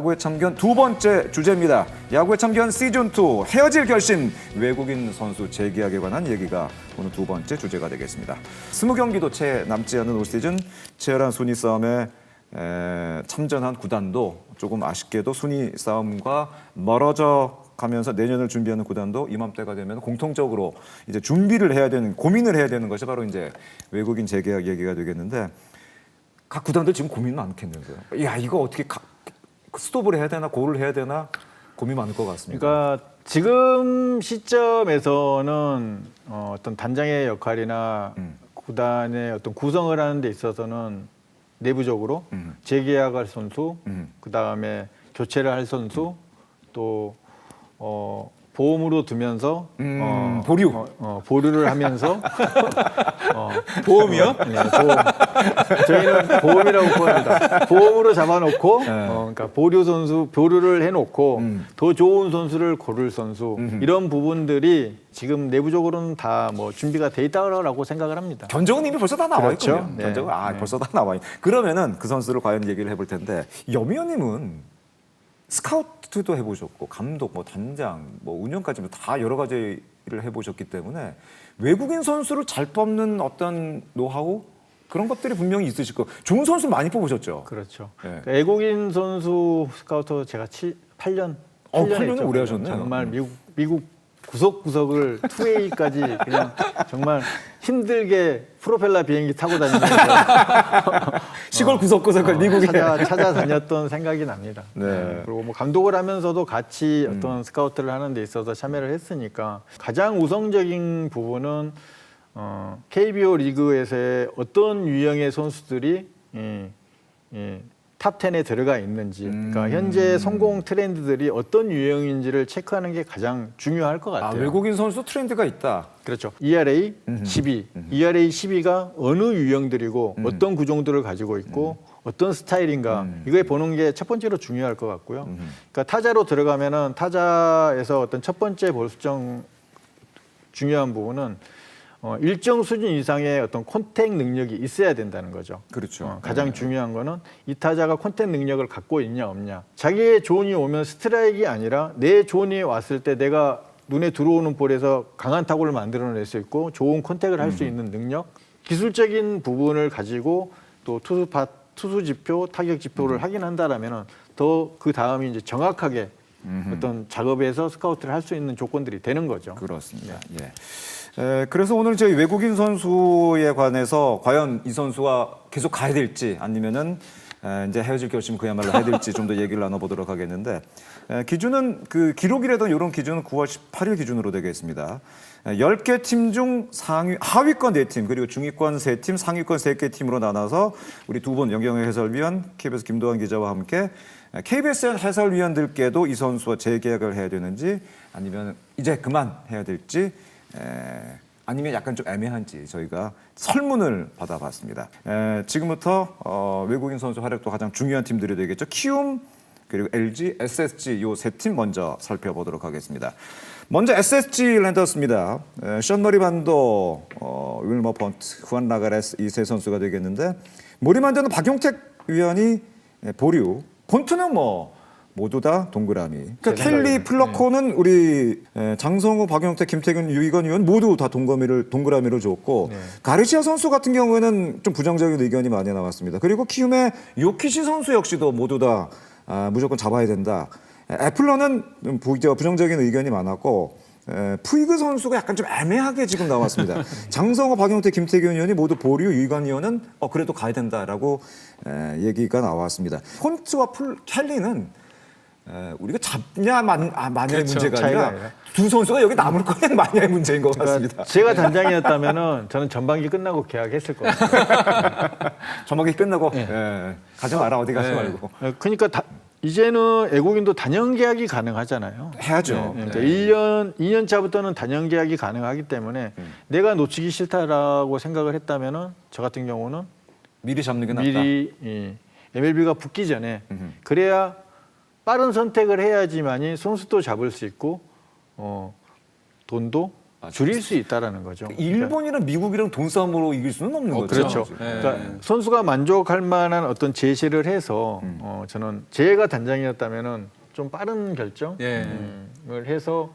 야구의 참견 두 번째 주제입니다. 야구의 참견 시즌2 헤어질 결심 외국인 선수 재계약에 관한 얘기가 오늘 두 번째 주제가 되겠습니다. 20경기도 채 남지 않은 올 시즌 치열한 순위 싸움에 참전한 구단도 조금 아쉽게도 순위 싸움과 멀어져 가면서 내년을 준비하는 구단도 이맘때가 되면 공통적으로 이제 준비를 해야 되는, 고민을 해야 되는 것이 바로 이제 외국인 재계약 얘기가 되겠는데, 각 구단들 지금 고민 많겠는데요. 야, 이거 어떻게 스톱을 해야 되나 고를 해야 되나 고민 많을 것 같습니다. 그러니까 지금 시점에서는 어떤 단장의 역할이나 구단의 어떤 구성을 하는 데 있어서는 내부적으로 재계약할 선수, 그 다음에 교체를 할 선수, 또 보험으로 두면서 보류. 보류를 하면서 보험이요? 네, 보험. 저희는 보험이라고 표현합니다. 보험으로 잡아놓고 그러니까 보류 선수 보류를 해놓고 더 좋은 선수를 고를 선수 이런 부분들이 지금 내부적으로는 다 뭐 준비가 돼 있다고 생각을 합니다. 견적은 이미 벌써 다 나와 그렇죠. 있군요. 네. 견적은 벌써 다 나와 있. 그러면은 그 선수를 과연 얘기를 해볼 텐데, 염의원님은 스카우트도 해보셨고 감독, 뭐 단장, 뭐 운영까지 다 여러 가지 일을 해보셨기 때문에 외국인 선수를 잘 뽑는 어떤 노하우 그런 것들이 분명히 있으실 거고, 좋은 선수 많이 뽑으셨죠. 그렇죠. 네. 그러니까 외국인 선수 스카우터 제가 8년 8년을 했죠. 오래 하셨네요. 정말 미국 구석구석을 2A까지 그냥 정말 힘들게 프로펠러 비행기 타고 다니면서 시골 구석구석을 미국에 찾아다녔던 생각이 납니다. 네. 그리고 뭐 감독을 하면서도 같이 어떤 스카우트를 하는 데 있어서 참여를 했으니까 가장 우선적인 부분은 KBO 리그에서의 어떤 유형의 선수들이 탑 10에 들어가 있는지, 그러니까 현재 성공 트렌드들이 어떤 유형인지를 체크하는 게 가장 중요할 것 같아요. 외국인 선수 트렌드가 있다. 그렇죠. ERA 12, ERA 12가 어느 유형들이고 어떤 구종들을 가지고 있고 어떤 스타일인가 이거에 보는 게 첫 번째로 중요할 것 같고요. 그러니까 타자로 들어가면은 타자에서 어떤 첫 번째 볼수정 중요한 부분은 일정 수준 이상의 어떤 콘택 능력이 있어야 된다는 거죠. 그렇죠. 가장 중요한 거는 이 타자가 콘택 능력을 갖고 있냐 없냐. 자기의 존이 오면 스트라이크가 아니라 내 존이 왔을 때 내가 눈에 들어오는 볼에서 강한 타구를 만들어낼 수 있고 좋은 콘택을 할 수 있는 능력, 기술적인 부분을 가지고 또 투수 지표, 타격 지표를 확인한다라면은 더 그 다음이 이제 정확하게 어떤 작업에서 스카우트를 할 수 있는 조건들이 되는 거죠. 그렇습니다. 예. 그래서 오늘 저희 외국인 선수에 관해서 과연 이 선수와 계속 가야 될지 아니면은 이제 헤어질 결심 그야말로 해야 될지 좀 더 얘기를 나눠보도록 하겠는데, 기준은 그 기록이라도 이런 기준은 9월 18일 기준으로 되겠습니다. 10개 팀 중 하위권 4팀, 그리고 중위권 3팀, 상위권 3개 팀으로 나눠서 우리 두 분 영경의 해설위원, KBS 김도환 기자와 함께 KBS 해설위원들께도 이 선수와 재계약을 해야 되는지 아니면 이제 그만해야 될지 아니면 약간 좀 애매한지 저희가 설문을 받아봤습니다. 지금부터 외국인 선수 활약도 가장 중요한 팀들이 되겠죠. 키움, 그리고 LG, SSG 요 세 팀 먼저 살펴보도록 하겠습니다. 먼저 SSG 랜더스입니다. 션 머리반도, 윌머 펀트, 후안 라가레스 이 세 선수가 되겠는데, 머리반도는 박용택 위원이 보류, 폰트는 모두 다 동그라미. 그러니까 켈리, 플러코는 우리 장성우, 박용택, 김태균, 유희건 의원 모두 다 동그라미를 줬고, 가르시아 선수 같은 경우에는 좀 부정적인 의견이 많이 나왔습니다. 그리고 키움의 요키시 선수 역시도 모두 다 무조건 잡아야 된다. 애플러는 부정적인 의견이 많았고, 푸이그 선수가 약간 좀 애매하게 지금 나왔습니다. 장성호, 박용택, 김태균 의원이 모두 보류, 유희관 의원은 그래도 가야 된다라고 얘기가 나왔습니다. 폰트와 켈리는 우리가 잡냐 마냐의 그렇죠. 문제가 아니라 두 선수가 여기 남을 거냐 마냐의 문제인 것 같습니다. 그러니까 제가 단장이었다면은 저는 전반기 끝나고 계약했을 것 같아요. 전반기 끝나고 가지 마라, 어디 가지 말고. 그러니까 이제는 외국인도 단연 계약이 가능하잖아요. 해야죠. 그러니까 2년 차부터는 단연 계약이 가능하기 때문에 내가 놓치기 싫다라고 생각을 했다면은 저 같은 경우는 미리 잡는 게 낫다. 미리 MLB가 붙기 전에 그래야 빠른 선택을 해야지만이 선수도 잡을 수 있고 돈도 줄일 수 있다라는 거죠. 일본이랑 미국이랑 돈 싸움으로 이길 수는 없는 거죠. 그렇죠. 그러니까 선수가 만족할 만한 어떤 제시를 해서 저는 제가 단장이었다면은 좀 빠른 결정을 해서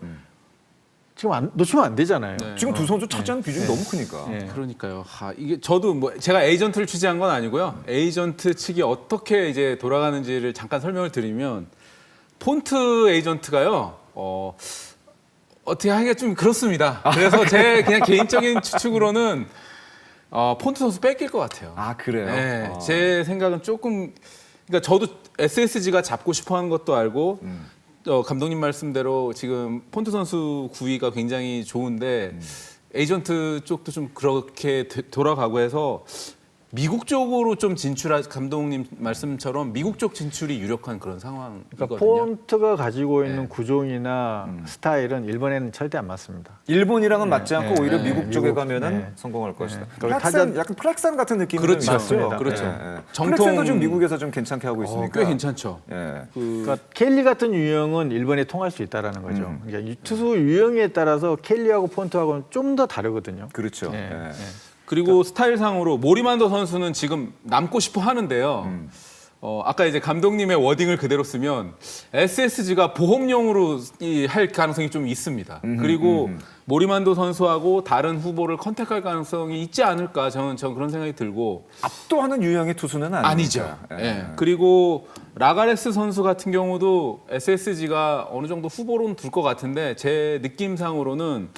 지금 놓치면 안 되잖아요. 지금 두 선수 차지하는 비중이 너무 크니까. 그러니까요. 이게 저도 뭐 제가 에이전트를 취재한 건 아니고요. 에이전트 측이 어떻게 이제 돌아가는지를 잠깐 설명을 드리면 폰트 에이전트가요. 어떻게 하기가 좀 그렇습니다. 그래서 제 그냥 개인적인 추측으로는 폰트 선수 뺏길 것 같아요. 아 그래요? 네, 제 생각은 조금 그러니까 저도 SSG가 잡고 싶어하는 것도 알고 감독님 말씀대로 지금 폰트 선수 구위가 굉장히 좋은데 에이전트 쪽도 좀 그렇게 돌아가고 해서 미국 쪽으로 좀 감독님 말씀처럼 미국 쪽 진출이 유력한 그런 상황이거든요. 그러니까 폰트가 가지고 있는 구종이나 스타일은 일본에는 절대 안 맞습니다. 일본이랑은 맞지 않고 오히려 미국 쪽에 가면은 성공할 것이다. 약간 플렉산 같은 느낌이 그렇죠. 좀 있어요. 그렇죠. 플렉산도 지금 미국에서 좀 괜찮게 하고 있으니까. 꽤 괜찮죠. 그러니까 켈리 같은 유형은 일본에 통할 수 있다라는 거죠. 그러니까 투수 유형에 따라서 켈리하고 폰트하고는 좀 더 다르거든요. 그렇죠. 그리고 스타일상으로 모리만도 선수는 지금 남고 싶어 하는데요. 아까 이제 감독님의 워딩을 그대로 쓰면 SSG가 보험용으로 할 가능성이 좀 있습니다. 그리고 모리만도 선수하고 다른 후보를 컨택할 가능성이 있지 않을까 저는 그런 생각이 들고 압도하는 유형의 투수는 아니죠. 그리고 라가레스 선수 같은 경우도 SSG가 어느 정도 후보로는 둘 것 같은데 제 느낌상으로는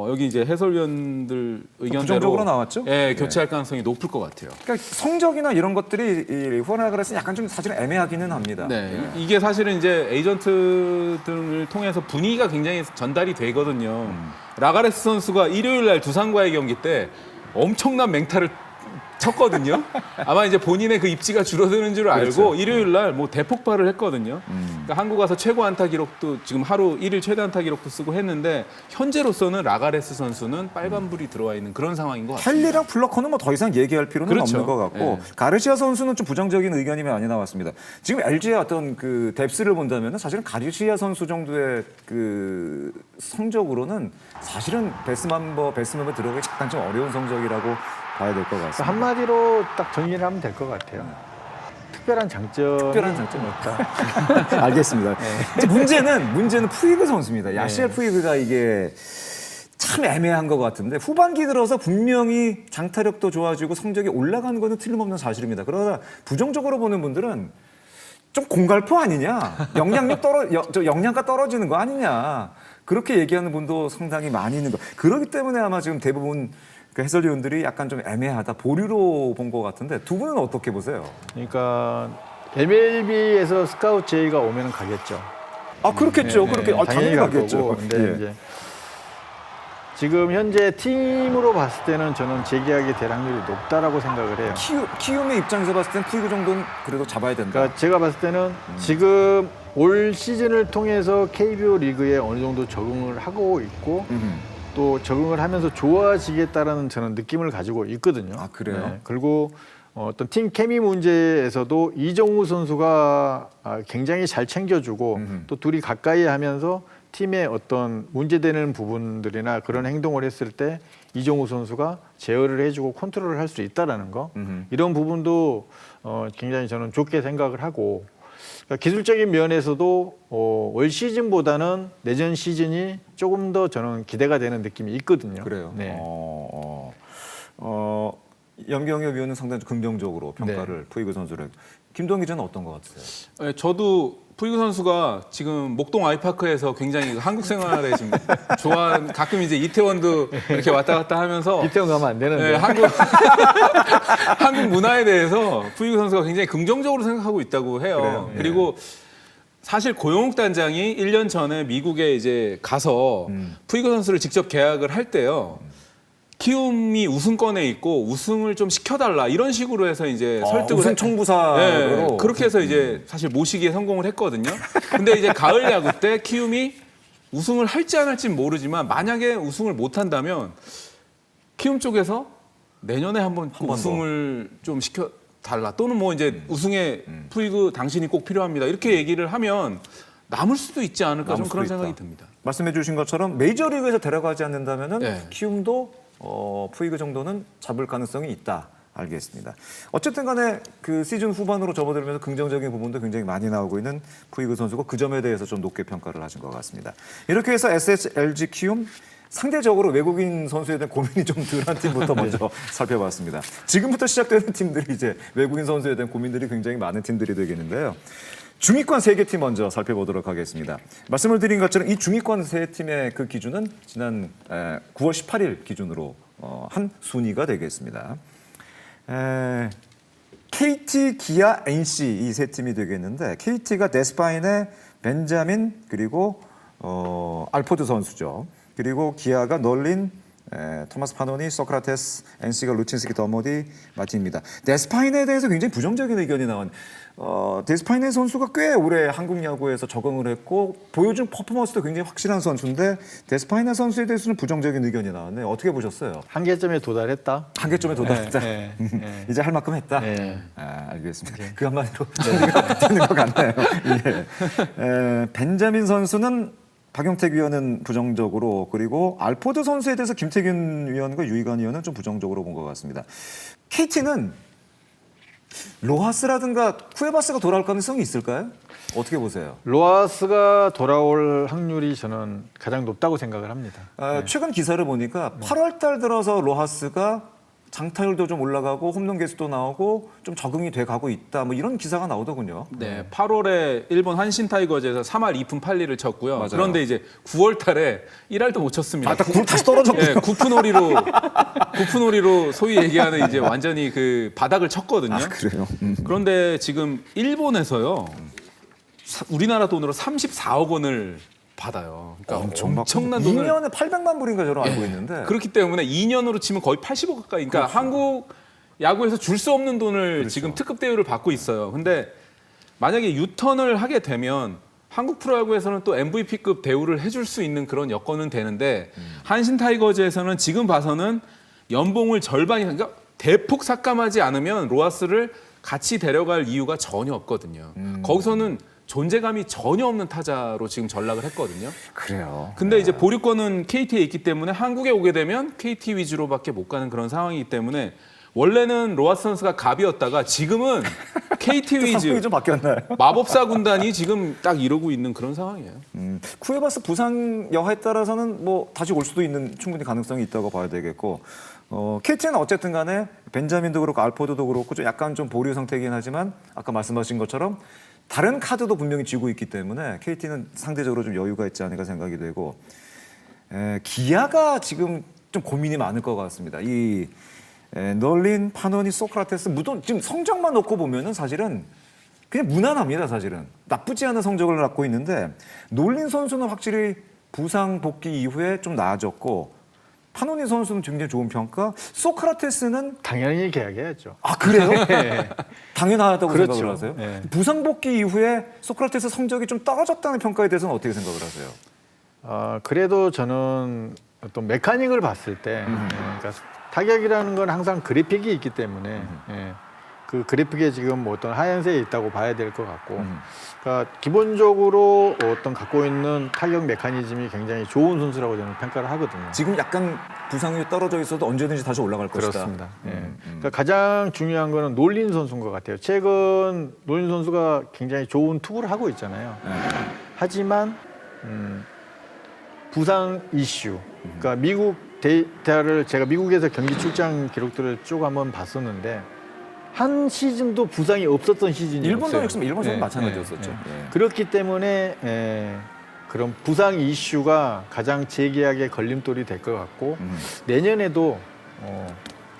여기 이제 해설위원들 의견대로 부정적으로 나왔죠? 교체할 가능성이 높을 것 같아요. 그러니까 성적이나 이런 것들이 이 후원 라가레스는 약간 좀 사실은 애매하기는 합니다. 이게 사실은 이제 에이전트들을 통해서 분위기가 굉장히 전달이 되거든요. 라가레스 선수가 일요일 날 두산과의 경기 때 엄청난 맹타를 쳤거든요. 아마 이제 본인의 그 입지가 줄어드는 줄 알고 그렇죠. 일요일 날 뭐 대폭발을 했거든요. 그러니까 한국 와서 최고 안타 기록도 지금 하루 1일 최대 안타 기록도 쓰고 했는데 현재로서는 라가레스 선수는 빨간불이 들어와 있는 그런 상황인 것 같습니다. 헨리랑 플러커는 뭐 더 이상 얘기할 필요는 그렇죠. 없는 것 같고 가르시아 선수는 좀 부정적인 의견이 많이 나왔습니다. 지금 LG의 어떤 그 뎁스를 본다면 사실은 가르시아 선수 정도의 그 성적으로는 사실은 베스트 멤버 들어가기 약간 좀 어려운 성적이라고 봐야 될 것 같습니다. 한마디로 딱 정리를 하면 될 것 같아요. 특별한 장점이 없다. 알겠습니다. 이제 문제는 푸이그 선수입니다. 야시엘 푸이그가 이게 참 애매한 것 같은데 후반기 들어서 분명히 장타력도 좋아지고 성적이 올라가는 것은 틀림없는 사실입니다. 그러나 부정적으로 보는 분들은 좀 공갈포 아니냐, 영양가 떨어지는 거 아니냐 그렇게 얘기하는 분도 상당히 많이 있는 거. 그렇기 때문에 아마 지금 대부분 그 해설위원들이 약간 좀 애매하다 보류로 본 것 같은데 두 분은 어떻게 보세요? 그러니까 MLB에서 스카우트 제의가 오면은 가겠죠. 아 그렇겠죠. 그렇게 당연히 갈 가겠죠. 거고. 근데 이제 지금 현재 팀으로 봤을 때는 저는 재계약이 될 확률이 높다라고 생각을 해요. 키움의 입장에서 봤을 땐 푸이그 정도는 그래도 잡아야 된다. 그러니까 제가 봤을 때는 지금 올 시즌을 통해서 KBO 리그에 어느 정도 적응을 하고 있고 또 적응을 하면서 좋아지겠다라는 저는 느낌을 가지고 있거든요. 아 그래요? 그리고 어떤 팀 케미 문제에서도 이정우 선수가 굉장히 잘 챙겨주고 또 둘이 가까이 하면서 팀의 어떤 문제되는 부분들이나 그런 행동을 했을 때 이정우 선수가 제어를 해주고 컨트롤을 할 수 있다라는 거 이런 부분도 굉장히 저는 좋게 생각을 하고 그러니까 기술적인 면에서도 올 시즌보다는 내년 시즌이 조금 더 저는 기대가 되는 느낌이 있거든요. 그래요. 네. 염경엽 위원은 상당히 긍정적으로 평가를 푸이그 선수를. 김동희 기자는 어떤 것 같으세요? 저도 푸이그 선수가 지금 목동 아이파크에서 굉장히 한국 생활에 지금 가끔 이제 이태원도 이렇게 왔다 갔다 하면서 이태원 가면 안 되는데. 한국 문화에 대해서 푸이그 선수가 굉장히 긍정적으로 생각하고 있다고 해요. 그래요? 그리고 사실 고용욱 단장이 1년 전에 미국에 이제 가서 푸이그 선수를 직접 계약을 할 때요. 키움이 우승권에 있고 우승을 좀 시켜달라 이런 식으로 해서 이제 설득을 우승 청부사로 그렇게 해서 이제 사실 모시기에 성공을 했거든요. 근데 이제 가을 야구 때 키움이 우승을 할지 안 할지 모르지만 만약에 우승을 못 한다면 키움 쪽에서 내년에 한번 우승을 좀 시켜달라 또는 뭐 이제 우승에 푸이그 당신이 꼭 필요합니다 이렇게 얘기를 하면 남을 수도 있지 않을까 좀 남을 그런 수도 생각이 있다. 듭니다. 말씀해 주신 것처럼 메이저리그에서 데려가지 않는다면은 네. 키움도 푸이그 정도는 잡을 가능성이 있다. 알겠습니다. 어쨌든 간에 그 시즌 후반으로 접어들면서 긍정적인 부분도 굉장히 많이 나오고 있는 푸이그 선수가 그 점에 대해서 좀 높게 평가를 하신 것 같습니다. 이렇게 해서 SSLG 키움 상대적으로 외국인 선수에 대한 고민이 좀 덜한 팀부터 먼저 살펴봤습니다. 지금부터 시작되는 팀들이 이제 외국인 선수에 대한 고민들이 굉장히 많은 팀들이 되겠는데요. 중위권 3개 팀 먼저 살펴보도록 하겠습니다. 말씀을 드린 것처럼 이 중위권 3팀의 그 기준은 지난 9월 18일 기준으로 한 순위가 되겠습니다. KT, 기아, NC 이 세 팀이 되겠는데 KT가 데스파인의 벤자민 그리고 알포드 선수죠. 그리고 기아가 널린 토마스 파노니, 소크라테스, NC가 루친스키, 더모디, 마틴입니다. 데스파인에 대해서 굉장히 부정적인 의견이 나온. 데스파인의 선수가 꽤 오래 한국 야구에서 적응을 했고 보여준 퍼포먼스도 굉장히 확실한 선수인데 데스파인의 선수에 대해서는 부정적인 의견이 나왔네요. 어떻게 보셨어요? 한계점에 도달했다. 한계점에 도달했다. 이제 할 만큼 했다. 네. 알겠습니다. 그 한마디로 되는 것 같네요. 예. 벤자민 선수는 박용택 위원은 부정적으로 그리고 알포드 선수에 대해서 김태균 위원과 유희관 위원은 좀 부정적으로 본 것 같습니다. KT는 로하스라든가 쿠에바스가 돌아올 가능성이 있을까요? 어떻게 보세요? 로하스가 돌아올 확률이 저는 가장 높다고 생각을 합니다. 최근 기사를 보니까 8월 달 들어서 로하스가 장타율도 좀 올라가고 홈런 개수도 나오고 좀 적응이 돼 가고 있다. 뭐 이런 기사가 나오더군요. 네, 8월에 일본 한신 타이거즈에서 3할 2푼 8리를 쳤고요. 맞아요. 그런데 이제 9월 달에 1할도 못 쳤습니다. 다시 떨어졌고요. 네, 구푼오리로 소위 얘기하는 이제 완전히 그 바닥을 쳤거든요. 그래요. 그런데 지금 일본에서요. 우리나라 돈으로 34억 원을 받아요. 그러니까 엄청난 돈을 2년에 800만 불인가 저로 알고 있는데. 그렇기 때문에 2년으로 치면 거의 80억 가까이. 그러니까 한국 야구에서 줄 수 없는 돈을 지금 특급 대우를 받고 있어요. 근데 만약에 유턴을 하게 되면 한국 프로야구에서는 또 MVP급 대우를 해줄 수 있는 그런 여건은 되는데 한신 타이거즈에서는 지금 봐서는 연봉을 절반이 그러니까 대폭 삭감하지 않으면 로하스를 같이 데려갈 이유가 전혀 없거든요. 거기서는 존재감이 전혀 없는 타자로 지금 전락을 했거든요. 그래요. 근데 이제 보류권은 KT에 있기 때문에 한국에 오게 되면 KT 위주로밖에 못 가는 그런 상황이기 때문에 원래는 로하스 선수가 갑이었다가 지금은 KT 위주 상황이 좀 바뀌었나요? 마법사 군단이 지금 딱 이러고 있는 그런 상황이에요. 쿠에바스 부상 여하에 따라서는 뭐 다시 올 수도 있는 충분히 가능성이 있다고 봐야 되겠고 KT는 어쨌든 간에 벤자민도 그렇고 알포드도 그렇고 좀 약간 좀 보류 상태이긴 하지만 아까 말씀하신 것처럼 다른 카드도 분명히 쥐고 있기 때문에 KT는 상대적으로 좀 여유가 있지 않을까 생각이 되고 기아가 지금 좀 고민이 많을 것 같습니다. 이 널린, 파노니, 소크라테스 지금 성적만 놓고 보면은 사실은 그냥 무난합니다. 사실은 나쁘지 않은 성적을 갖고 있는데 놀린 선수는 확실히 부상 복귀 이후에 좀 나아졌고 파노니 선수는 굉장히 좋은 평가. 소크라테스는 당연히 계약해야죠. 아 그래요? 당연하다고 그렇죠. 생각을 하세요? 네. 부상 복귀 이후에 소크라테스 성적이 좀 떨어졌다는 평가에 대해서는 어떻게 생각을 하세요? 그래도 저는 어떤 메카닉을 봤을 때 그러니까 타격이라는 건 항상 그래픽이 있기 때문에 그 그래픽에 지금 뭐 어떤 하얀색이 있다고 봐야 될 것 같고 그러니까 기본적으로 어떤 갖고 있는 타격 메커니즘이 굉장히 좋은 선수라고 저는 평가를 하거든요. 지금 약간 부상이 떨어져 있어도 언제든지 다시 올라갈 것이다. 그렇습니다. 그러니까 가장 중요한 거는 놀린 선수인 것 같아요. 최근 놀린 선수가 굉장히 좋은 투구를 하고 있잖아요. 하지만 부상 이슈, 그러니까 미국 데이터를 제가 미국에서 경기 출장 기록들을 쭉 한번 봤었는데 한 시즌도 부상이 없었던 시즌이 일본도 없어요. 역시 일본도 마찬가지였었죠. 그렇기 때문에 그런 부상 이슈가 가장 재계약의 걸림돌이 될 것 같고 내년에도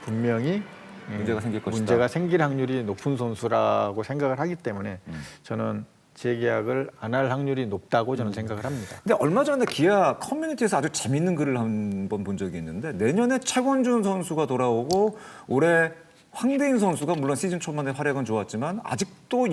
분명히 문제가 생길 것이다. 문제가 생길 확률이 높은 선수라고 생각을 하기 때문에 저는 재계약을 안 할 확률이 높다고 저는 생각을 합니다. 근데 얼마 전에 기아 커뮤니티에서 아주 재밌는 글을 한번 본 적이 있는데 내년에 최원준 선수가 돌아오고 올해 황대인 선수가 물론 시즌 초반에 활약은 좋았지만 아직도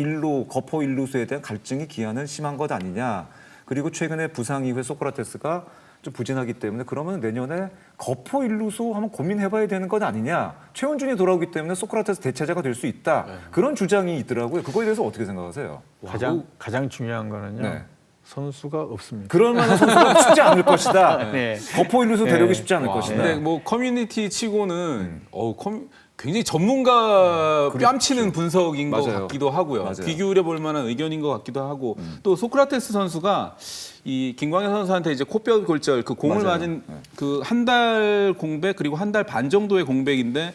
거포 일루수에 대한 갈증이 기아는 심한 것 아니냐. 그리고 최근에 부상 이후에 소크라테스가 좀 부진하기 때문에 그러면 내년에 거포 일루수 한번 고민해봐야 되는 것 아니냐. 최원준이 돌아오기 때문에 소크라테스 대체자가 될 수 있다. 그런 주장이 있더라고요. 그거에 대해서 어떻게 생각하세요? 가장 중요한 거는요. 네. 선수가 없습니다. 그럴 만한 선수가 쉽지 않을 것이다. 네. 버퍼 일루스 데려오기 네. 쉽지 않을 와, 것이다. 근데 뭐 커뮤니티 치고는 굉장히 전문가 뺨치는 분석인 것 맞아요. 같기도 하고요. 맞아요. 귀 기울여 볼 만한 의견인 것 같기도 하고 또 소크라테스 선수가 이 김광현 선수한테 이제 코뼈 골절 그 공을 맞아요. 맞은 그 한 달 공백 그리고 한 달 반 정도의 공백인데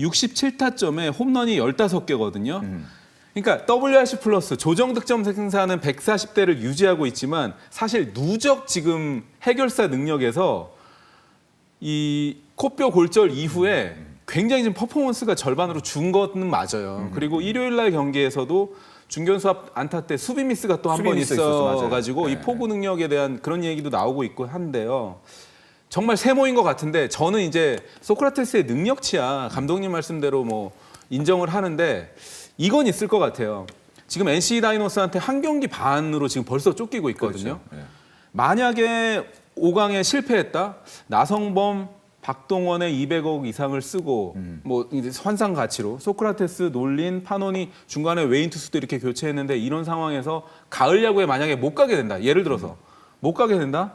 67타점에 홈런이 15개거든요. 그러니까 WRC 플러스 조정 득점 생산은 140대를 유지하고 있지만 사실 누적 지금 해결사 능력에서 이 코뼈 골절 이후에 굉장히 지금 퍼포먼스가 절반으로 준 것은 맞아요. 그리고 일요일 날 경기에서도 중견수 앞 안타 때 수비 미스가 또 한 수비 번 미스 있었어, 맞아요. 있어가지고 이 포구 능력에 대한 그런 얘기도 나오고 있고 한데요. 정말 세모인 것 같은데 저는 이제 소크라테스의 능력치야 감독님 말씀대로 뭐 인정을 하는데 이건 있을 것 같아요. 지금 NC 다이노스한테 한 경기 반으로 지금 벌써 쫓기고 있거든요. 그렇죠. 예. 만약에 5강에 실패했다, 나성범, 박동원의 200억 이상을 쓰고 뭐 이제 환상 가치로 소크라테스, 놀린, 파논이 중간에 외인 투수도 이렇게 교체했는데 이런 상황에서 가을 야구에 만약에 못 가게 된다. 예를 들어서 못 가게 된다.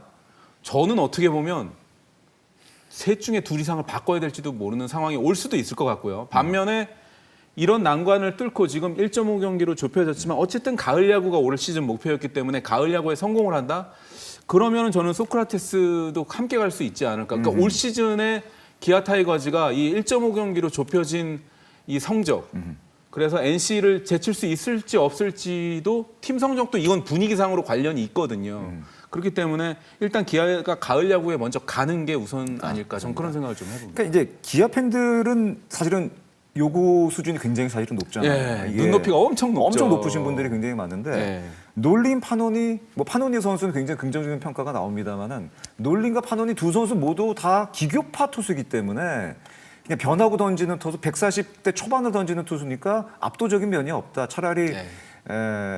저는 어떻게 보면 셋 중에 둘 이상을 바꿔야 될지도 모르는 상황이 올 수도 있을 것 같고요. 반면에 이런 난관을 뚫고 지금 1.5경기로 좁혀졌지만 어쨌든 가을 야구가 올 시즌 목표였기 때문에 가을 야구에 성공을 한다. 그러면은 저는 소크라테스도 함께 갈 수 있지 않을까. 그러니까 올 시즌에 기아 타이거즈가 이 1.5경기로 좁혀진 이 성적. 그래서 NC를 제칠 수 있을지 없을지도 팀 성적도 이건 분위기상으로 관련이 있거든요. 그렇기 때문에 일단 기아가 가을 야구에 먼저 가는 게 우선 아닐까. 저는 그런 생각을 좀 해봅니다. 그러니까 이제 기아 팬들은 사실은 요구 수준이 굉장히 사실은 높잖아요. 예, 이게 눈높이가 엄청 높죠. 엄청 높으신 분들이 굉장히 많은데 예. 놀린 파논이 뭐 파논이 선수는 굉장히 긍정적인 평가가 나옵니다만은 놀린과 파논이 두 선수 모두 다 기교파 투수이기 때문에 그냥 변하고 던지는 투수 140대 초반을 던지는 투수니까 압도적인 면이 없다. 차라리 네.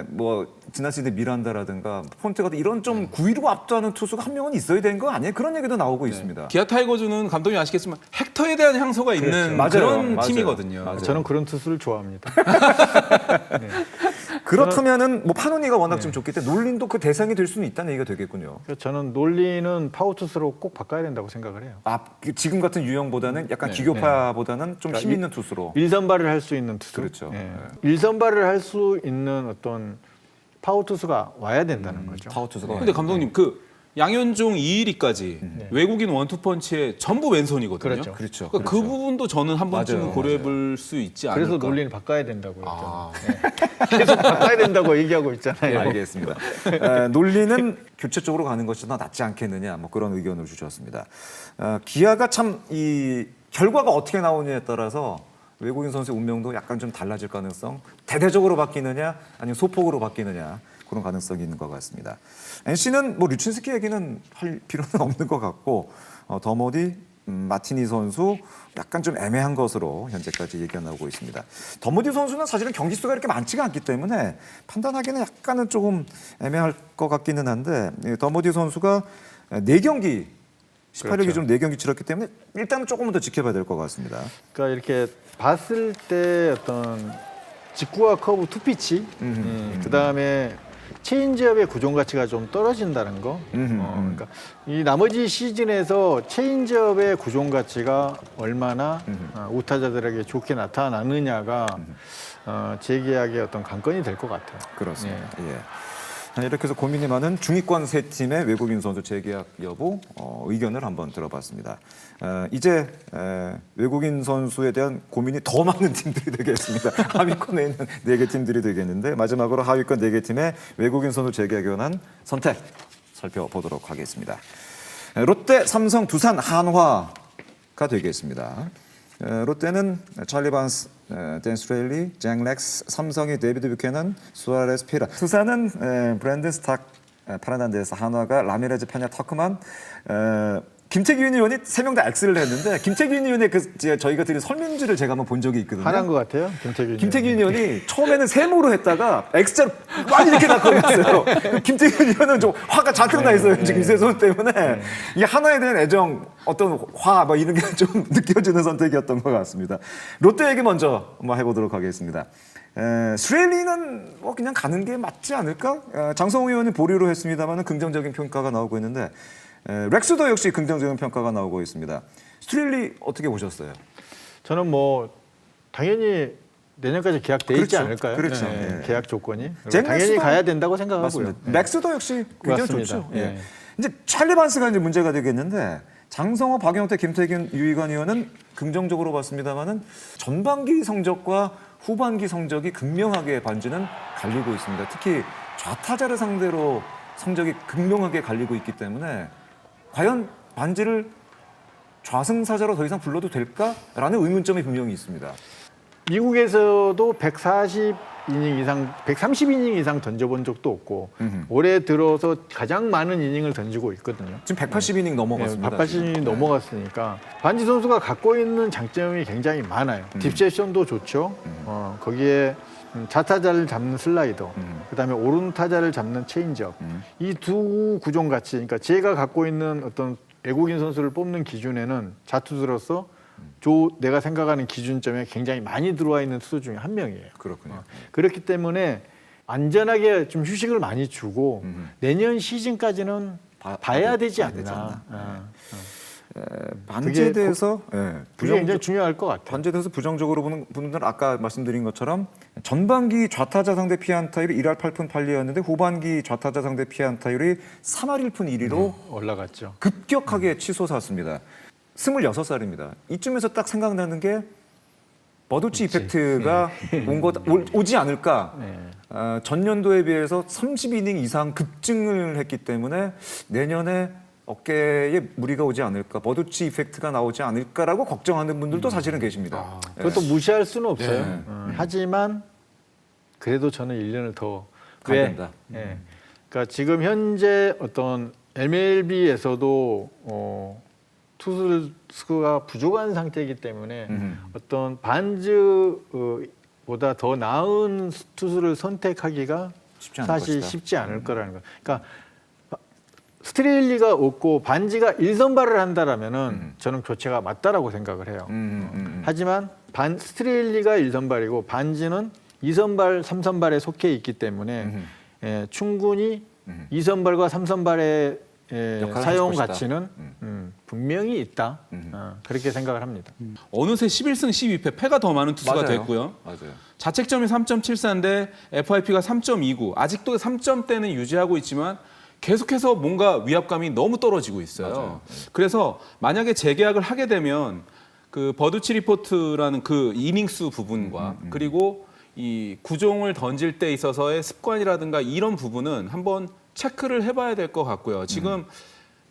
뭐 지난 시즌에 미란다라든가 폰트 같은 이런 좀 구위로 압도하는 투수가 한 명은 있어야 되는 거 아니에요? 그런 얘기도 나오고 있습니다. 기아 타이거즈는 감독님 아시겠지만 헥터에 대한 향소가 있는 맞아요. 그런 맞아요. 팀이거든요. 맞아요. 저는 그런 투수를 좋아합니다. 그렇다면은 뭐 파논이가 워낙 좀 좋기 때문에 놀린도 그 대상이 될 수는 있다는 얘기가 되겠군요. 그래서 저는 놀리는 파워 투수로 꼭 바꿔야 된다고 생각을 해요. 지금 같은 유형보다는 약간 기교파보다는 좀 힘 있는 투수로. 일선발을 할 수 있는 투수. 그렇죠. 예. 일선발을 할 수 있는 어떤 파워 투수가 와야 된다는 거죠. 파워 투수가. 근데 감독님 그 양현종 2위리까지 외국인 원투펀치에 전부 왼손이거든요. 그렇죠. 그렇죠. 그러니까 그 부분도 저는 한 번쯤은 맞아요. 고려해볼 수 있지 않을까. 그래서 논리는 바꿔야 된다고요. 아. 계속 바꿔야 된다고 얘기하고 있잖아요. 알겠습니다. 논리는 교체 쪽으로 가는 것이 더 낫지 않겠느냐, 뭐 그런 의견을 주셨습니다. 기아가 참 이 결과가 어떻게 나오느냐에 따라서 외국인 선수의 운명도 약간 좀 달라질 가능성, 대대적으로 바뀌느냐, 아니면 소폭으로 바뀌느냐 그런 가능성이 있는 것 같습니다. NC는 뭐 류친스키 얘기는 할 필요는 없는 것 같고 더머디, 마티니 선수 약간 좀 애매한 것으로 현재까지 얘기가 나오고 있습니다. 더머디 선수는 사실은 경기 수가 이렇게 많지가 않기 때문에 판단하기는 약간은 조금 애매할 것 같기는 한데 더머디 선수가 4경기 18일 그렇죠. 기준으로 4경기 치렀기 때문에 일단은 조금은 더 지켜봐야 될 것 같습니다. 그러니까 이렇게 봤을 때 어떤 직구와 커브 투피치, 그다음에 체인지업의 구종 가치가 좀 떨어진다는 거. 그러니까 이 나머지 시즌에서 체인지업의 구종 가치가 얼마나 우타자들에게 좋게 나타나느냐가 재계약의 어떤 관건이 될 것 같아요. 그렇습니다. 예. 이렇게 해서 고민이 많은 중위권 세 팀의 외국인 선수 재계약 여부 의견을 한번 들어봤습니다. 이제 외국인 선수에 대한 고민이 더 많은 팀들이 되겠습니다. 하위권에 있는 4개 팀들이 되겠는데 마지막으로 하위권 4개 팀의 외국인 선수 재계약에 관한 선택 살펴보도록 하겠습니다. 롯데, 삼성, 두산, 한화가 되겠습니다. 롯데는 찰리 반스, 댄 스트레일리, 잭 렉스, 삼성이 데이비드 뷰캐넌, 수아레스, 피라. 두산은 브랜든 스탁, 파라난데스, 한화가 라미레즈, 페냐, 터크만, 김태균 의원이 3명 다 X를 했는데 김태균 의원의 저희가 드린 설문지를 제가 한번 본 적이 있거든요. 화난 것 같아요, 김태균 의원이 처음에는 세모로 했다가 X자로 많이 이렇게 났거든요. 김태균 의원은 좀 화가 잔뜩 나 있어요. 지금 이세선 때문에. 이 하나에 대한 애정, 어떤 화, 뭐 이런 게 좀 느껴지는 선택이었던 것 같습니다. 롯데 얘기 먼저 한번 해보도록 하겠습니다. 스트레일리는 뭐 그냥 가는 게 맞지 않을까? 장성호 의원이 보류로 했습니다만 긍정적인 평가가 나오고 있는데 렉스도 역시 긍정적인 평가가 나오고 있습니다. 스트레일리 어떻게 보셨어요? 저는 뭐 당연히 내년까지 계약돼 있지 그렇죠. 않을까요? 그렇죠. 네, 예. 계약 조건이 잭 당연히 렉스도 가야 된다고 생각하고요. 맞습니다. 렉스도 역시 굉장히 맞습니다. 좋죠. 예. 예. 이제 찰리 반스가 이제 문제가 되겠는데 장성호, 박영태, 김태균, 유희관 의원은 긍정적으로 봤습니다만은 전반기 성적과 후반기 성적이 극명하게 반지는 갈리고 있습니다. 특히 좌타자를 상대로 성적이 극명하게 갈리고 있기 때문에 과연 반지를 좌승사자로 더 이상 불러도 될까라는 의문점이 분명히 있습니다. 미국에서도 140이닝 이상, 130이닝 이상 던져본 적도 없고 올해 들어서 가장 많은 이닝을 던지고 있거든요. 지금 180이닝 넘어갔습니다. 180이닝 넘어갔으니까 반지 선수가 갖고 있는 장점이 굉장히 많아요. 딥세션도 좋죠. 거기에 좌타자를 잡는 슬라이더, 그다음에 오른타자를 잡는 체인지업. 이 두 구종 같이, 그러니까 제가 갖고 있는 어떤 외국인 선수를 뽑는 기준에는 자투수로서 내가 생각하는 기준점에 굉장히 많이 들어와 있는 투수 중에 한 명이에요. 그렇군요. 그렇기 때문에 안전하게 좀 휴식을 많이 주고 내년 시즌까지는 봐야 되지 않나. 반지에 대해서 그게 굉장히 중요할 것 같아요. 반지에 대해서 부정적으로 보는 분들은 아까 말씀드린 것처럼 전반기 좌타자 상대 피안 타율이 1할 8푼 8리였는데 후반기 좌타자 상대 피안 타율이 3할 1푼 1리로 올라갔죠. 급격하게 치솟았습니다. 26살입니다. 이쯤에서 딱 생각나는 게 버두치 이펙트가 오지 않을까. 전년도에 비해서 30이닝 이상 급증을 했기 때문에 내년에 어깨에 무리가 오지 않을까, 버두치 이펙트가 나오지 않을까라고 걱정하는 분들도 사실은 계십니다. 그것도 무시할 수는 없어요. 하지만 그래도 저는 1년을 더 가야 된다. 그러니까 지금 현재 어떤 MLB에서도 투수가 부족한 상태이기 때문에 어떤 반즈보다 더 나은 투수를 선택하기가 쉽지 않을 사실 것이다. 쉽지 않을 거라는 거. 그러니까 스트레일리가 없고 반지가 1선발을 한다라면은 저는 교체가 맞다라고 생각을 해요. 하지만 스트레일리가 1선발이고 반지는 2선발, 3선발에 속해 있기 때문에 충분히 2선발과 3선발의 사용 것이다. 가치는 분명히 있다. 그렇게 생각을 합니다. 어느새 11승 12패 패가 더 많은 투수가 맞아요. 됐고요. 맞아요. 자책점이 3.74인데 FIP가 3.29. 아직도 3점대는 유지하고 있지만 계속해서 뭔가 위압감이 너무 떨어지고 있어요. 맞아요. 그래서 만약에 재계약을 하게 되면 그 버두치 리포트라는 그 이닝수 부분과 그리고 이 구종을 던질 때 있어서의 습관이라든가 이런 부분은 한번 체크를 해봐야 될 것 같고요. 지금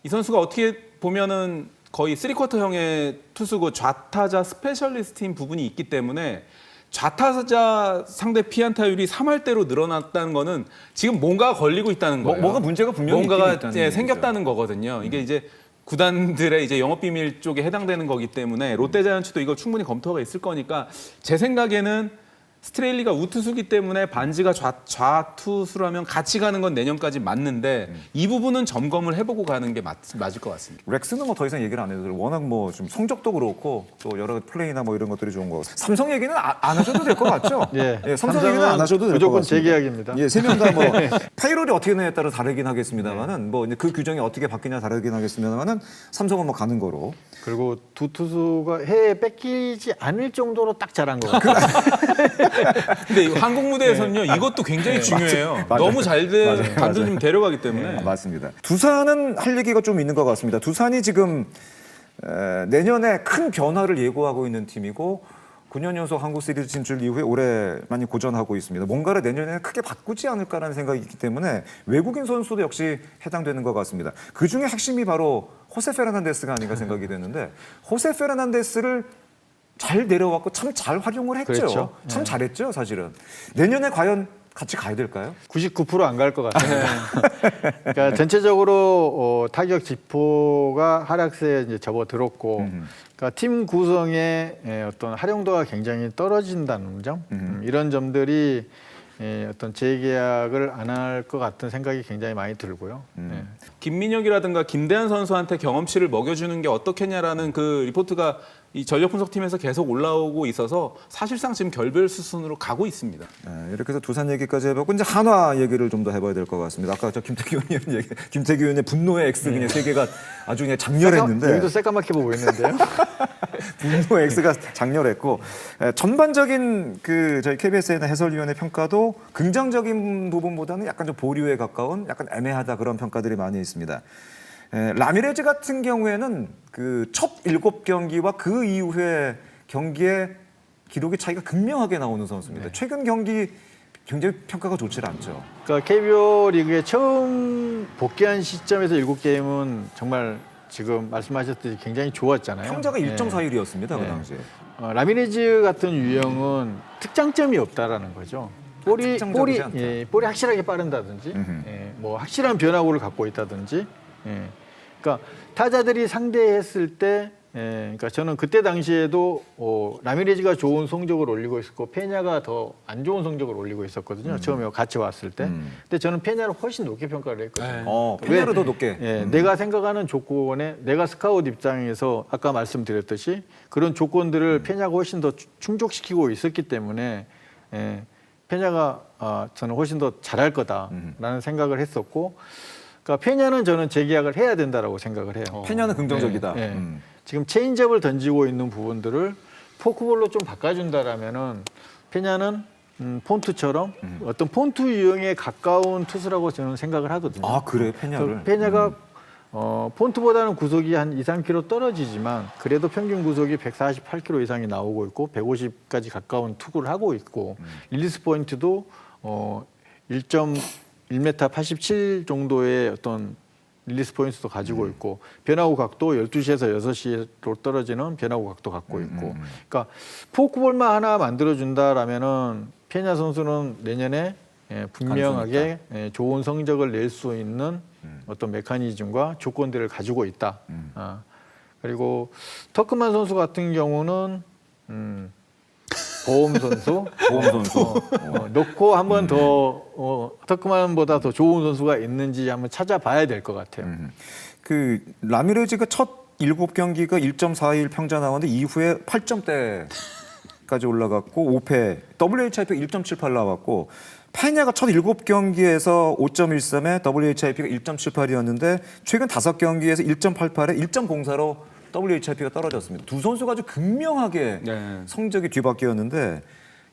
이 선수가 어떻게 보면은 거의 3쿼터형의 투수고 좌타자 스페셜리스트인 부분이 있기 때문에 좌타자 상대 피안타율이 3할대로 늘어났다는 거는 지금 뭔가가 걸리고 있다는 거예요. 뭐가 문제가 분명히 뭔가가 있긴 있다는 생겼다는 거거든요. 이게 이제 구단들의 이제 영업 비밀 쪽에 해당되는 거기 때문에 롯데자이언츠도 이거 충분히 검토가 있을 거니까 제 생각에는 스트레일리가 우투수기 때문에 반지가 좌투수라면 같이 가는 건 내년까지 맞는데 이 부분은 점검을 해보고 가는 게 맞을 것 같습니다. 렉스는 뭐 더 이상 얘기를 안 해도 돼요. 워낙 뭐 좀 성적도 그렇고 또 여러 플레이나 뭐 이런 것들이 좋은 거. 삼성 얘기는 안 하셔도 될 것 같죠? 예, 삼성 얘기는 안 하셔도 될 것 무조건 같습니다. 재계약입니다. 예, 세 명 다 뭐 파이롤이 어떻게 되냐에 따라 다르긴 하겠습니다만은 뭐 이제 그 규정이 어떻게 바뀌냐 다르긴 하겠습니다만은 삼성은 뭐 가는 거로. 그리고 두 투수가 해에 뺏기지 않을 정도로 딱 잘한 것 같아요. 근데 한국 무대에서는요 이것도 굉장히 중요해요. 너무 잘된 감독님 데려가기 때문에. 맞습니다. 두산은 할 얘기가 좀 있는 것 같습니다. 두산이 지금 내년에 큰 변화를 예고하고 있는 팀이고 9년 연속 한국 시리즈 진출 이후에 올해 많이 고전하고 있습니다. 뭔가를 내년에 크게 바꾸지 않을까라는 생각이 있기 때문에 외국인 선수도 역시 해당되는 것 같습니다. 그중에 핵심이 바로 호세 페르난데스가 아닌가 생각이 되는데 호세 페르난데스를 잘 내려왔고 참 잘 활용을 했죠. 그렇죠. 참 잘했죠, 사실은. 내년에 과연 같이 가야 될까요? 99% 안 갈 것 같아요. 그러니까 전체적으로 타격 지표가 하락세에 이제 접어들었고, 그러니까 팀 구성의 어떤 활용도가 굉장히 떨어진다는 점, 이런 점들이 어떤 재계약을 안 할 것 같은 생각이 굉장히 많이 들고요. 예. 김민혁이라든가 김대한 선수한테 경험치를 먹여주는 게 어떻겠냐라는 그 리포트가 이 전력 분석팀에서 계속 올라오고 있어서 사실상 지금 결별 수순으로 가고 있습니다. 네, 이렇게 해서 두산 얘기까지 해봤고 이제 한화 얘기를 좀 더 해봐야 될 것 같습니다. 아까 저 김태규 의원 얘기, 김태규 의원의 분노의 X 그냥 세계가 아주 그냥 장렬했는데 여기도 새까맣게 보고 있는데요. 분노의 X가 장렬했고 전반적인 그 저희 KBSN 해설위원회 평가도 긍정적인 부분보다는 약간 좀 보류에 가까운 약간 애매하다 그런 평가들이 많이 있습니다. 라미레즈 같은 경우에는 그 첫 7경기와 그 이후의 경기에 기록의 차이가 극명하게 나오는 선수입니다. 최근 경기 굉장히 평가가 좋지 않죠. 그러니까 KBO 리그에 처음 복귀한 시점에서 7게임은 정말 지금 말씀하셨듯이 굉장히 좋았잖아요. 평자가 예. 1.41이었습니다. 그 네. 당시에. 라미레즈 같은 유형은 특장점이 없다라는 거죠. 특징적이지 않다. 볼이 확실하게 빠른다든지, 뭐 확실한 변화구를 갖고 있다든지. 그러니까 타자들이 상대했을 때, 그러니까 저는 그때 당시에도 라미레즈가 좋은 성적을 올리고 있었고 페냐가 더 안 좋은 성적을 올리고 있었거든요. 처음에 같이 왔을 때. 근데 저는 페냐를 훨씬 높게 평가를 했거든요. 페냐를 더 높게. 내가 생각하는 조건에 내가 스카우트 입장에서 아까 말씀드렸듯이 그런 조건들을 페냐가 훨씬 더 충족시키고 있었기 때문에 페냐가 저는 훨씬 더 잘할 거다라는 생각을 했었고, 그러니까 페냐는 저는 재계약을 해야 된다라고 생각을 해요. 페냐는 긍정적이다. 지금 체인지업을 던지고 있는 부분들을 포크볼로 좀 바꿔준다라면은 페냐는 폰트처럼 어떤 폰트 유형에 가까운 투수라고 저는 생각을 하거든요. 아 그래 페냐를. 페냐가 폰트보다는 구속이 한 2, 3km 떨어지지만 그래도 평균 구속이 148km 이상이 나오고 있고 150까지 가까운 투구를 하고 있고 릴리스 포인트도 1.1m 87 정도의 어떤 릴리스 포인트도 가지고 있고 변화구 각도 12시에서 6시로 떨어지는 변화구 각도 갖고 있고 그러니까 포크볼만 하나 만들어준다라면은 페냐 선수는 내년에 분명하게 좋은 성적을 낼 수 있는 어떤 메커니즘과 조건들을 가지고 있다. 그리고 터크만 선수 같은 경우는 보험 선수, 놓고 한 번 더 터크만보다 더 좋은 선수가 있는지 한번 찾아봐야 될 것 같아요. 그 라미레즈가 첫 7경기가 1.41 평자 나왔는데 이후에 8점대까지 올라갔고 5패, WHIP가 1.78 나왔고 페냐가 첫 7경기에서 5.13에 WHIP가 1.78이었는데 최근 5경기에서 1.88에 1.04로 WHIP가 떨어졌습니다. 두 선수가 아주 극명하게 성적이 뒤바뀌었는데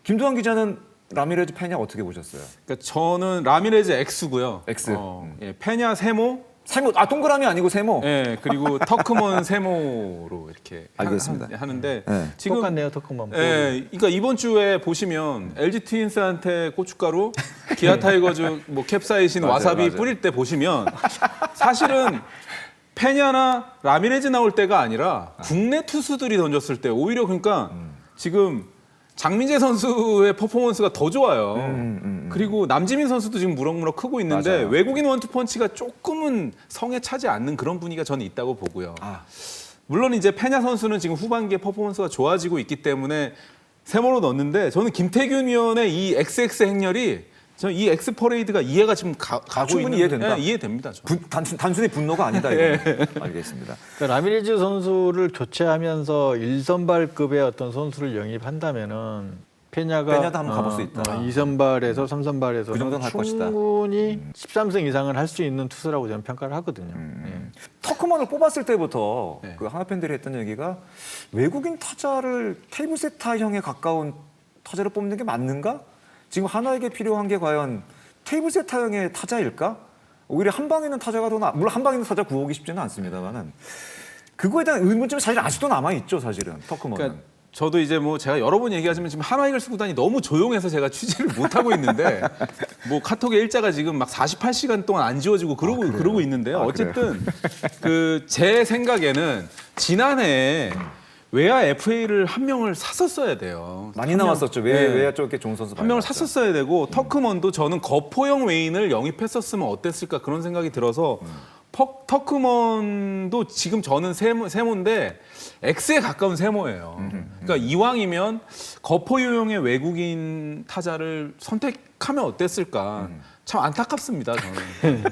김두한 기자는 라미레즈 페냐 어떻게 보셨어요? 그러니까 저는 라미레즈 X고요. X. 페냐 세모, 동그라미 아니고 세모. 그리고 터크먼 세모로 이렇게 알겠습니다. 하는데 지금 똑같네요, 터크만. 그러니까 이번 주에 보시면 LG 트윈스한테 고춧가루, 기아 타이거즈 뭐 캡사이신, 와사비 뿌릴 때 보시면 사실은 페냐나 라미레즈 나올 때가 아니라 국내 투수들이 던졌을 때 오히려 그러니까 지금 장민재 선수의 퍼포먼스가 더 좋아요. 그리고 남지민 선수도 지금 무럭무럭 크고 있는데 맞아요. 외국인 원투펀치가 조금은 성에 차지 않는 그런 분위기가 저는 있다고 보고요. 물론 이제 페냐 선수는 지금 후반기에 퍼포먼스가 좋아지고 있기 때문에 세모로 넣었는데 저는 김태균 위원의 이 XX 행렬이 저는 이 X 퍼레이드가 이해가 지금 가고 충분히 있는 이해된다. 이해됩니다. 저는. 단순히 분노가 아니다. 이거. 알겠습니다. 그러니까 라미레즈 선수를 교체하면서 1선발급의 어떤 선수를 영입한다면은 페냐도 한번 가볼 수 있다. 2선발에서 3선발에서 그 정도는 할 것이다. 충분히 13승 이상을 할 수 있는 투수라고 저는 평가를 하거든요. 터크만을 뽑았을 때부터 그 하나 팬들이 했던 얘기가 외국인 타자를 테이블 세타형에 가까운 타자를 뽑는 게 맞는가? 지금 하나에게 필요한 게 과연 테이블 세타형의 타자일까? 오히려 한 방에 있는 타자가 더 물론 한 방에 있는 타자 구하기 쉽지는 않습니다만은 그거에 대한 의문점이 사실 아직도 남아 있죠, 사실은 터크만은. 그러니까 저도 이제 뭐 제가 여러 번 얘기하지만 지금 한화 이글스 구단이 너무 조용해서 제가 취재를 못 하고 있는데 뭐 카톡의 일자가 지금 막 48시간 동안 안 지워지고 그러고 있는데요. 어쨌든 그 제 생각에는 지난해 외야 FA를 한 명을 샀었어야 돼요. 많이 나왔었죠. 외야 쪽에 좋은 선수 한 명을 샀었어야 되고 터크먼도 저는 거포형 외인을 영입했었으면 어땠을까 그런 생각이 들어서 터크먼도 지금 저는 세모인데 X에 가까운 세모예요. 그러니까 이왕이면 거포 유형의 외국인 타자를 선택하면 어땠을까? 참 안타깝습니다. 저는.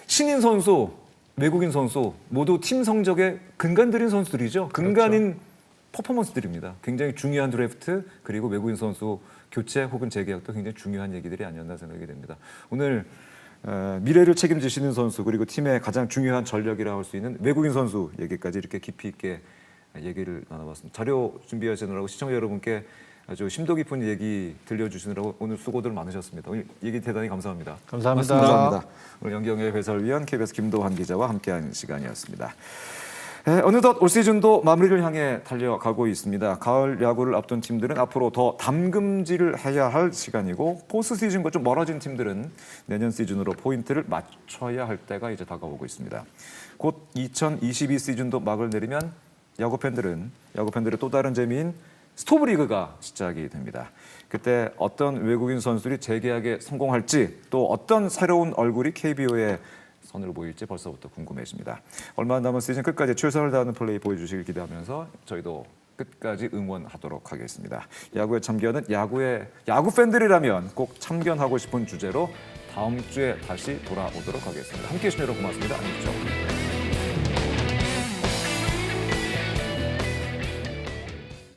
신인 선수, 외국인 선수 모두 팀 성적에 근간들인 선수들이죠. 근간인 퍼포먼스들입니다. 굉장히 중요한 드래프트 그리고 외국인 선수 교체 혹은 재계약도 굉장히 중요한 얘기들이 아니었나 생각이 됩니다. 오늘 미래를 책임지시는 선수 그리고 팀의 가장 중요한 전력이라고 할 수 있는 외국인 선수 얘기까지 이렇게 깊이 있게 얘기를 나눠봤습니다. 자료 준비하시느라고 시청자 여러분께 아주 심도 깊은 얘기 들려주시느라고 오늘 수고들 많으셨습니다. 오늘 얘기 대단히 감사합니다. 감사합니다. 감사합니다. 오늘 연경의 해설위원 KBS 김도환 기자와 함께한 시간이었습니다. 어느덧 올 시즌도 마무리를 향해 달려가고 있습니다. 가을 야구를 앞둔 팀들은 앞으로 더 담금질을 해야 할 시간이고 포스트 시즌과 좀 멀어진 팀들은 내년 시즌으로 포인트를 맞춰야 할 때가 이제 다가오고 있습니다. 곧 2022 시즌도 막을 내리면 야구 팬들의 또 다른 재미인 스토브리그가 시작이 됩니다. 그때 어떤 외국인 선수들이 재계약에 성공할지 또 어떤 새로운 얼굴이 KBO에 선을 보일지 벌써부터 궁금해집니다. 얼마 남은 시즌 끝까지 최선을 다하는 플레이 보여주시길 기대하면서 저희도 끝까지 응원하도록 하겠습니다. 야구에 참견은 야구 팬들이라면 꼭 참견하고 싶은 주제로 다음 주에 다시 돌아오도록 하겠습니다. 함께해 주신 여러분 고맙습니다. 안녕히 계십시오.